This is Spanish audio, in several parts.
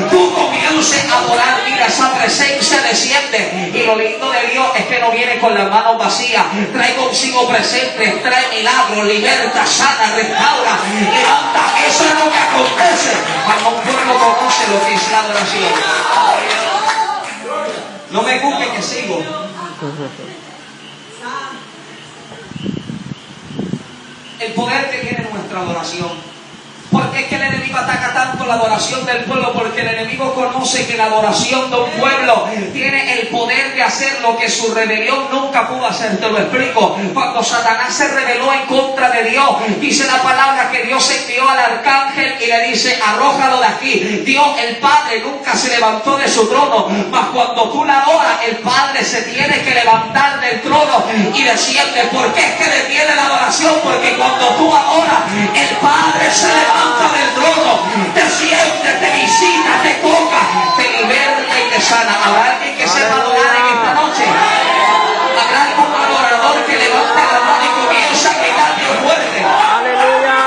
tú comiences a adorar, mira, esa presencia desciende. Y lo lindo de Dios es que no viene con las manos vacías, trae consigo presentes, trae milagros, liberta, sana, restaura, levanta. Eso es lo que acontece cuando un pueblo conoce lo que es la adoración. No me busquen que sigo. El poder que tiene nuestra adoración. Porque es que el enemigo ataca tanto la adoración del pueblo, porque el enemigo conoce que la adoración de un pueblo tiene el poder de hacer lo que su rebelión nunca pudo hacer. Te lo explico. Cuando Satanás se rebeló en contra de Dios, dice la palabra que Dios envió al arcángel y le dice: arrójalo de aquí. Dios, el Padre, nunca se levantó de su trono, mas cuando tú la adoras, el Padre se tiene que levantar del trono y desciende. ¿Por qué es que detiene la adoración? Porque cuando tú adoras, el Padre se levanta del trono, te siente, te visita, te toca, te liberta y te sana. ¿Habrá alguien que sepa adorar en esta noche? ¿Habrá algún adorador que levante la mano y comienza a gritar bien fuerte? ¡Aleluya!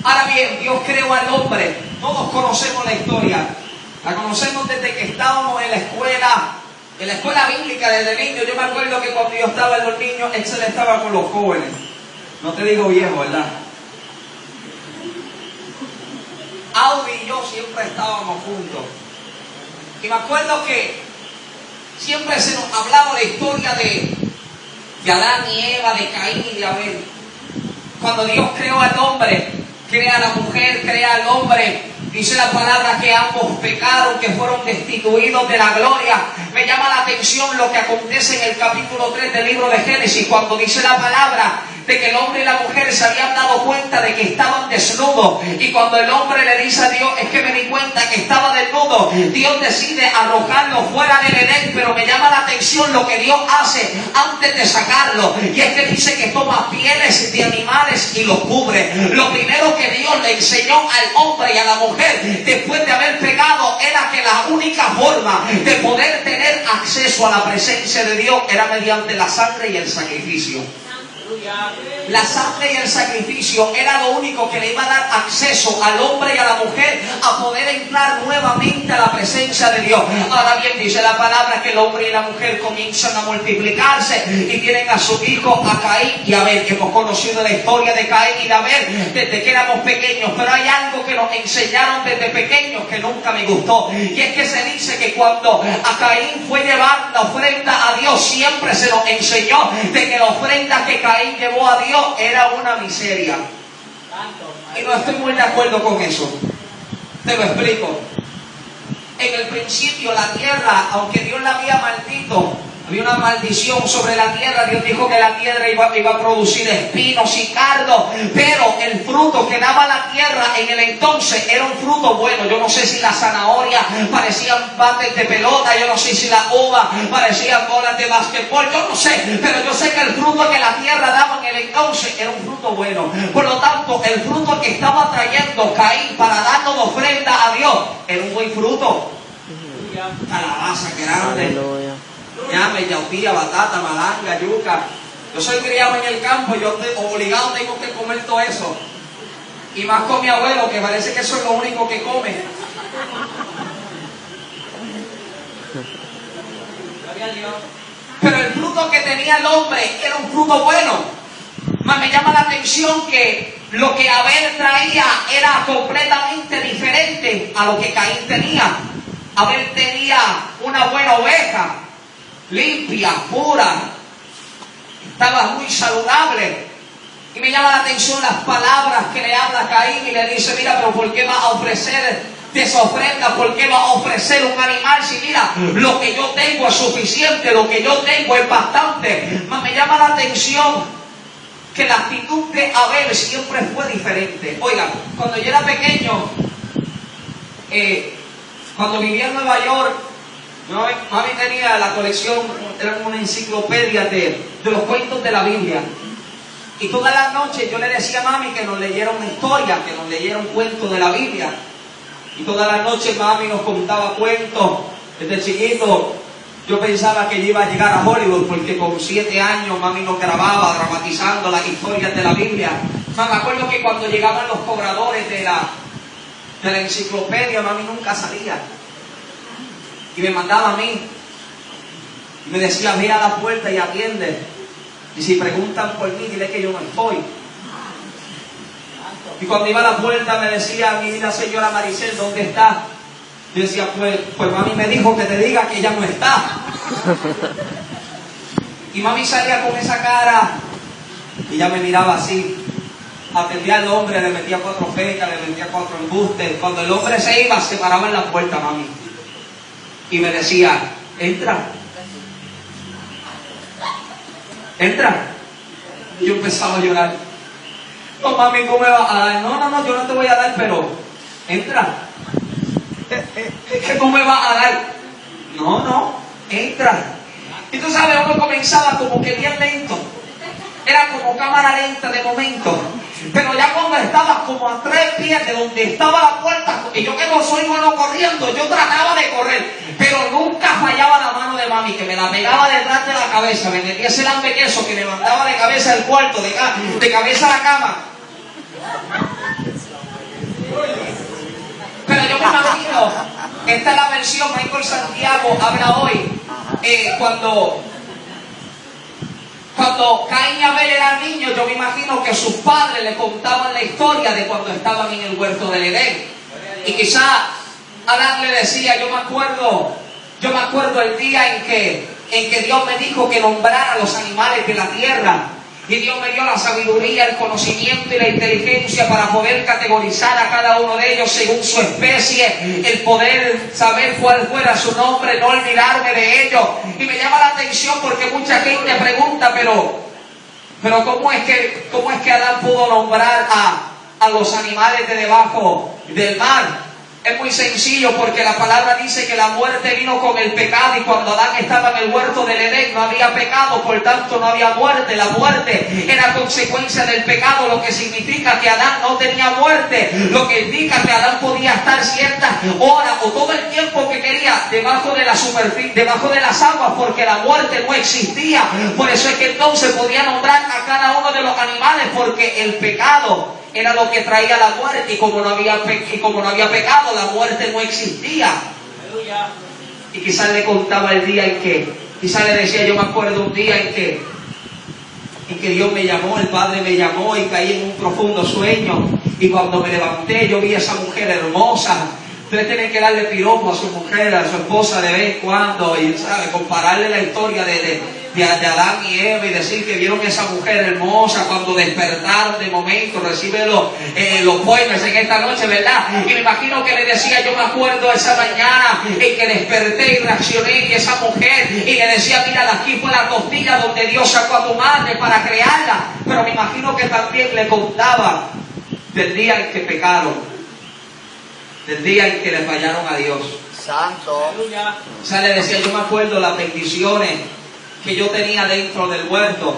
Ahora bien, Dios creó al hombre. Todos conocemos la historia. La conocemos desde que estábamos en la escuela bíblica desde niño. Yo me acuerdo que cuando yo estaba en los niños, Excel estaba con los jóvenes. No te digo viejo, ¿verdad? Audi y yo siempre estábamos juntos. Y me acuerdo que siempre se nos hablaba la historia de Adán y Eva, de Caín y de Abel. Cuando Dios creó al hombre, crea a la mujer, crea al hombre, dice la palabra que ambos pecaron, que fueron destituidos de la gloria. Me llama la atención lo que acontece en el capítulo 3 del libro de Génesis, cuando dice la palabra de que el hombre y la mujer se habían dado cuenta de que estaban desnudos. Y cuando el hombre le dice a Dios: es que me di cuenta que estaba desnudo, Dios decide arrojarlo fuera del Edén. Pero me llama la atención lo que Dios hace antes de sacarlo, y es que dice que toma pieles de animales y los cubre. Lo primero que Dios le enseñó al hombre y a la mujer después de haber pecado era que la única forma de poder tener acceso a la presencia de Dios era mediante la sangre y el sacrificio. La sangre y el sacrificio era lo único que le iba a dar acceso al hombre y a la mujer a poder entrar nuevamente a la presencia de Dios. Ahora bien, dice la palabra que el hombre y la mujer comienzan a multiplicarse y tienen a su hijo, a Caín y Abel. Hemos conocido la historia de Caín y de Abel desde que éramos pequeños, pero hay algo que nos enseñaron desde pequeños que nunca me gustó, y es que se dice que cuando a Caín fue llevar la ofrenda a Dios, siempre se nos enseñó de que la ofrenda que Caín llevó a Dios era una miseria. Y no estoy muy de acuerdo con eso. Te lo explico. En el principio la tierra, aunque Dios la había maldito, había una maldición sobre la tierra. Dios dijo que la tierra iba a producir espinos y cardos, pero el fruto que daba la tierra en el entonces era un fruto bueno. Yo no sé si la zanahoria parecían bates de pelota, yo no sé si la uva parecían bolas de basquetbol, yo no sé, pero yo sé que el fruto que la tierra daba en el entonces era un fruto bueno. Por lo tanto, el fruto que estaba trayendo Caín para darnos ofrenda a Dios era un buen fruto. Calabaza grande, llame, yautía, batata, malanga, yuca. Yo soy criado en el campo, yo obligado tengo que comer todo eso. Y más con mi abuelo, que parece que eso es lo único que come. Pero el fruto que tenía el hombre era un fruto bueno. Más me llama la atención que lo que Abel traía era completamente diferente a lo que Caín tenía. Abel tenía una buena oveja, limpia, pura, estaba muy saludable. Y me llama la atención las palabras que le habla Caín y le dice: mira, pero ¿por qué vas a ofrecer de esa ofrenda? ¿Por qué vas a ofrecer un animal si mira, lo que yo tengo es suficiente, lo que yo tengo es bastante? Mas me llama la atención que la actitud de Abel siempre fue diferente. Oiga, cuando yo era pequeño, cuando vivía en Nueva York, mami tenía la colección, era como una enciclopedia de los cuentos de la Biblia. Y todas las noches yo le decía a mami que nos leyera una historia, que nos leyera un cuento de la Biblia. Y todas las noches mami nos contaba cuentos desde chiquito. Yo pensaba que yo iba a llegar a Hollywood porque con 7 años mami nos grababa dramatizando las historias de la Biblia. Me acuerdo que cuando llegaban los cobradores de la enciclopedia, mami nunca salía. Y me mandaba a mí. Y me decía, ve a la puerta y atiende. Y si preguntan por mí, dile que yo no estoy. Y cuando iba a la puerta me decía, mi la señora Maricel, ¿dónde está? Yo decía, pues mami me dijo que te diga que ella no está. Y mami salía con esa cara y ya me miraba así. Atendía al hombre, le metía 4 fecas, le metía 4 embustes. Cuando el hombre se iba, se paraba en la puerta, mami. Y me decía, entra. Entra. Y yo empezaba a llorar. No, mami, ¿cómo me vas a dar? No, yo no te voy a dar, pero entra. ¿Qué tú me vas a dar? No, entra. Y tú sabes, uno comenzaba como que bien lento. Era como cámara lenta de momento. Pero ya cuando estaba como a 3 pies de donde estaba la puerta, y yo que no soy bueno corriendo, yo trataba de correr, pero nunca fallaba la mano de mami, que me la pegaba detrás de la cabeza, me metía ese lambe queso que me mandaba de cabeza al cuarto, de cabeza a la cama. Pero yo me imagino, esta es la versión, Michael Santiago habla hoy, cuando Caín y Abel eran niños, yo me imagino que sus padres le contaban la historia de cuando estaban en el huerto del Edén. Y quizá Adán le decía, yo me acuerdo el día en que Dios me dijo que nombrara a los animales de la tierra. Y Dios me dio la sabiduría, el conocimiento y la inteligencia para poder categorizar a cada uno de ellos según su especie, el poder saber cuál fuera su nombre, no olvidarme de ellos. Y me llama la atención porque mucha gente pregunta, pero ¿cómo es que Adán pudo nombrar a los animales de debajo del mar? Es muy sencillo, porque la palabra dice que la muerte vino con el pecado, y cuando Adán estaba en el huerto del Edén no había pecado, por tanto no había muerte. La muerte era consecuencia del pecado, lo que significa que Adán no tenía muerte, lo que indica que Adán podía estar ciertas horas o todo el tiempo que quería debajo de la superficie, debajo de las aguas, porque la muerte no existía. Por eso es que entonces podía nombrar a cada uno de los animales, porque el pecado era lo que traía la muerte, y como no había pecado, la muerte no existía. Y quizás le contaba el día quizás le decía, yo me acuerdo un día en que Dios me llamó, el Padre me llamó, y caí en un profundo sueño, y cuando me levanté yo vi a esa mujer hermosa. Ustedes tienen que darle piropo a su mujer, a su esposa de vez en cuando, y ¿sabe? Compararle la historia de Adán y Eva, y decir que vieron a esa mujer hermosa cuando despertaron de momento. Recibe los poemas en esta noche, ¿verdad? Y me imagino que le decía, yo me acuerdo esa mañana en que desperté y reaccioné, y esa mujer, y le decía, mira, de aquí fue la costilla donde Dios sacó a tu madre para crearla. Pero me imagino que también le contaba del día en que pecaron, del día en que le fallaron a Dios. Santo. O sea, le decía, yo me acuerdo las bendiciones que yo tenía dentro del huerto,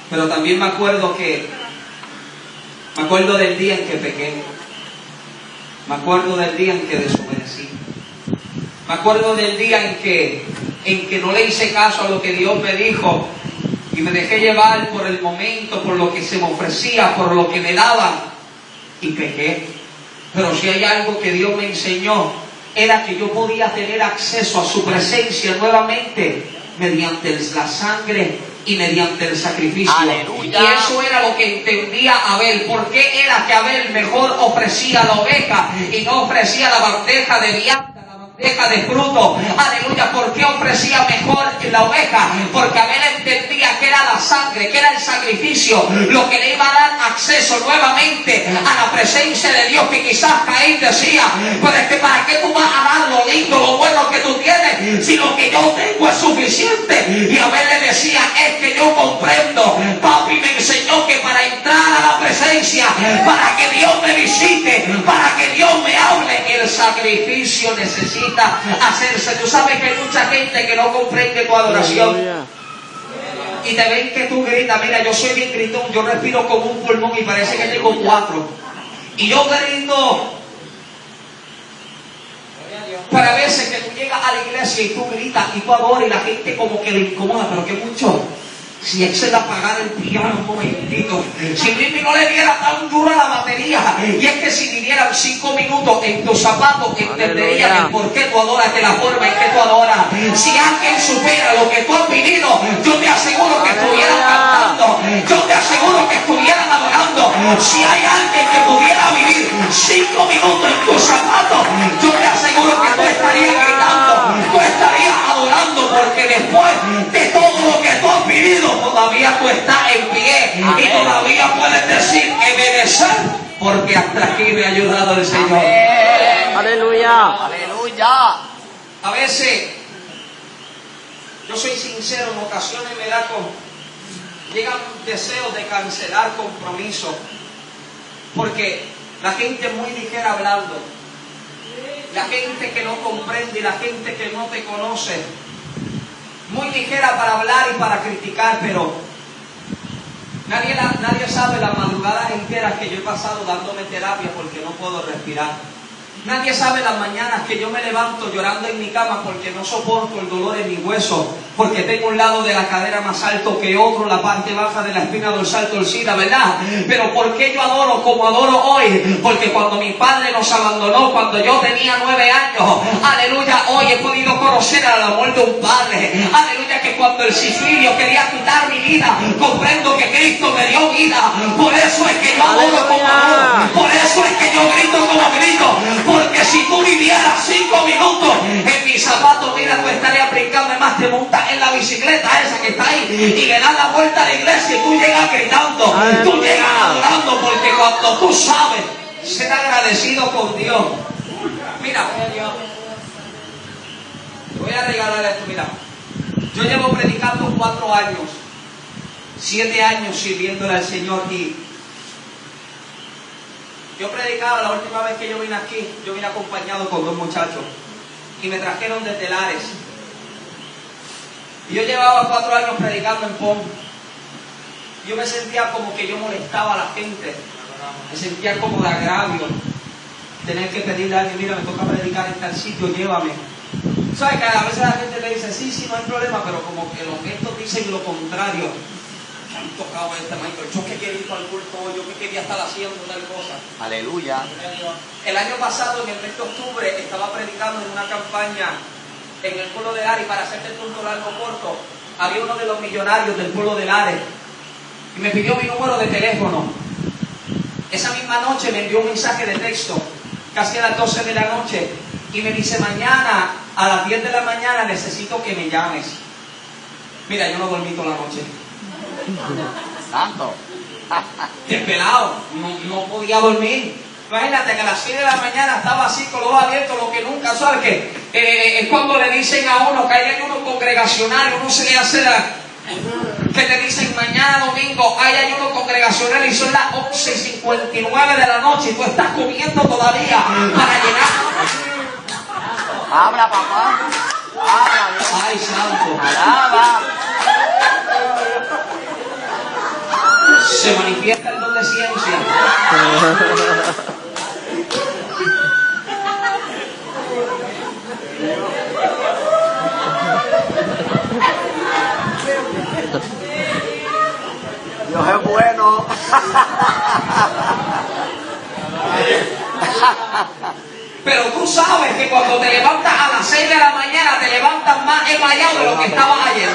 pero también me acuerdo del día en que pequé, me acuerdo del día en que desobedecí, me acuerdo del día en que no le hice caso a lo que Dios me dijo, y me dejé llevar por el momento, por lo que se me ofrecía, por lo que me daban, y pequé. Pero si hay algo que Dios me enseñó, era que yo podía tener acceso a su presencia nuevamente mediante la sangre y mediante el sacrificio. ¡Aleluya! Y eso era lo que entendía Abel. ¿Por qué era que Abel mejor ofrecía la oveja y no ofrecía la bandeja de vianda, la bandeja de fruto? Aleluya. ¿Por qué ofrecía mejor la oveja? Porque Abel entendía que era la sangre, que era el sacrificio, lo que le iba a dar acceso nuevamente a la presencia de Dios. Que quizás Caín decía, pues es que ¿para qué tú vas a dar lo lindo, lo bueno que tú tienes, si lo que yo tengo es suficiente? Y Abel le decía, es que yo comprendo, papi me enseñó que para entrar a la presencia, para que Dios me visite, para que Dios me hable, el sacrificio necesita hacerse. Tú sabes que hay mucha gente que no comprende tu adoración, y te ven que tú gritas. Mira, yo soy bien gritón, yo respiro con un pulmón y parece que tengo 4, y yo grito, Para veces que tú llegas a la iglesia y tú gritas y tú adoras y la gente como que le incomoda, pero que mucho. Si él se le apagara el piano un momentito, si Mimi no le diera tan duro a la batería, y es que si vivieran 5 minutos en tus zapatos, entenderían el por qué tú adoras de la forma en que tú adoras. Si alguien supiera lo que tú has vivido, yo te aseguro que estuvieran cantando, yo te aseguro que estuvieran adorando. Si hay alguien que pudiera vivir 5 minutos en tus zapatos, yo te aseguro que tú estarías gritando, tú estarías adorando, porque después de todo lo que tú has vivido, todavía tú estás en pie. Amén. Y todavía puedes decir obedecer, porque hasta aquí me ha ayudado el Señor. Amén. Aleluya. Aleluya. A veces, yo soy sincero, en ocasiones me da llegan deseos de cancelar compromisos, porque la gente es muy ligera hablando, la gente que no comprende y la gente que no te conoce, muy ligera para hablar y para criticar, pero nadie sabe las madrugadas enteras que yo he pasado dándome terapia porque no puedo respirar. Nadie sabe las mañanas que yo me levanto llorando en mi cama porque no soporto el dolor en mi hueso, porque tengo un lado de la cadera más alto que otro, la parte baja de la espina dorsal torcida, ¿verdad? Pero ¿por qué yo adoro como adoro hoy? Porque cuando mi padre nos abandonó, cuando yo tenía 9 años, aleluya, hoy he podido conocer el amor de un padre. Aleluya, que cuando el sicilio quería quitar mi vida, comprendo que Cristo me dio vida. Por eso es que yo adoro como adoro, por eso es que yo grito como grito. Porque si tú vivieras 5 minutos en mis zapatos, mira, tú estarías brincando, más te montas en la bicicleta esa que está ahí y le das la vuelta a la iglesia y tú llegas gritando, tú llegas adorando, porque cuando tú sabes ser agradecido con Dios. Mira, te voy a regalar esto, mira. Yo llevo predicando 4 años, 7 años sirviéndole al Señor, y yo predicaba la última vez que yo vine aquí, yo vine acompañado con 2 muchachos y me trajeron desde Lares. Y yo llevaba 4 años predicando en POM. Yo me sentía como que yo molestaba a la gente, me sentía como de agravio tener que pedirle a alguien, mira, me toca predicar en tal sitio, llévame. ¿Sabes? Que a veces la gente le dice, sí, no hay problema, pero como que los gestos dicen lo contrario. Han tocado este maestro, yo que quería ir para el culto, yo que quería estar haciendo tal cosa. Aleluya. El año pasado, en el mes de octubre, estaba predicando en una campaña en el pueblo de Lares, y para hacerte el punto largo corto, había uno de los millonarios del pueblo de Lares y me pidió mi número de teléfono. Esa misma noche me envió un mensaje de texto, casi a las 12 de la noche, y me dice, mañana a las 10 de la mañana necesito que me llames. Mira, yo no dormí toda la noche. Santo. Desvelado, no podía dormir. Imagínate que a las 6 de la mañana estaba así con los ojos abiertos, lo que nunca, ¿sabes qué? Es cuando le dicen a uno que hay ayuno congregacional, uno se le hace que te dicen mañana domingo hay ayuno congregacional y son las 11:59 de la noche y tú estás comiendo todavía para llegar. Habla, papá. Habla, Dios. Ay, santo. Alaba. Se manifiesta el don de ciencia. Dios es bueno. Pero tú sabes que cuando te levantas a las 6 de la mañana te levantas más enmayado de lo que estabas ayer.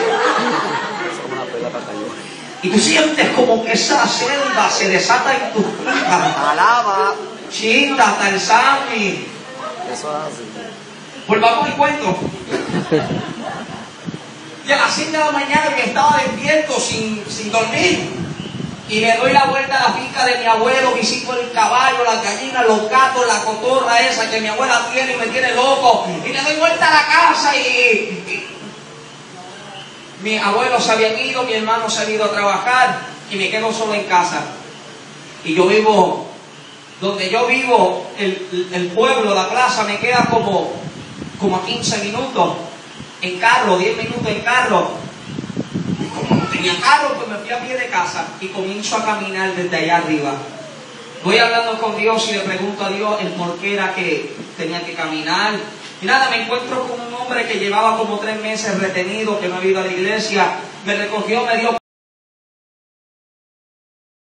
Y tú sientes como que esa selva se desata en tus hijas. Alaba. Chita, Tarzani. Eso es así. Volvamos al cuento. Y a las 6 de la mañana que estaba despierto sin dormir. Y le doy la vuelta a la finca de mi abuelo, visito el caballo, las gallinas, los gatos, la cotorra esa que mi abuela tiene y me tiene loco. Y le doy vuelta a la casa y mis abuelos se habían ido, mi hermano se ha ido a trabajar y me quedo solo en casa. Y yo vivo, donde yo vivo, el pueblo, la plaza, me queda como a 15 minutos en carro, 10 minutos en carro. Y como no tenía carro, pues me fui a pie de casa y comienzo a caminar desde allá arriba. Voy hablando con Dios y le pregunto a Dios el por qué era que tenía que caminar, Y nada, me encuentro con un hombre que llevaba como 3 meses retenido, que no había ido a la iglesia. Me recogió, me dio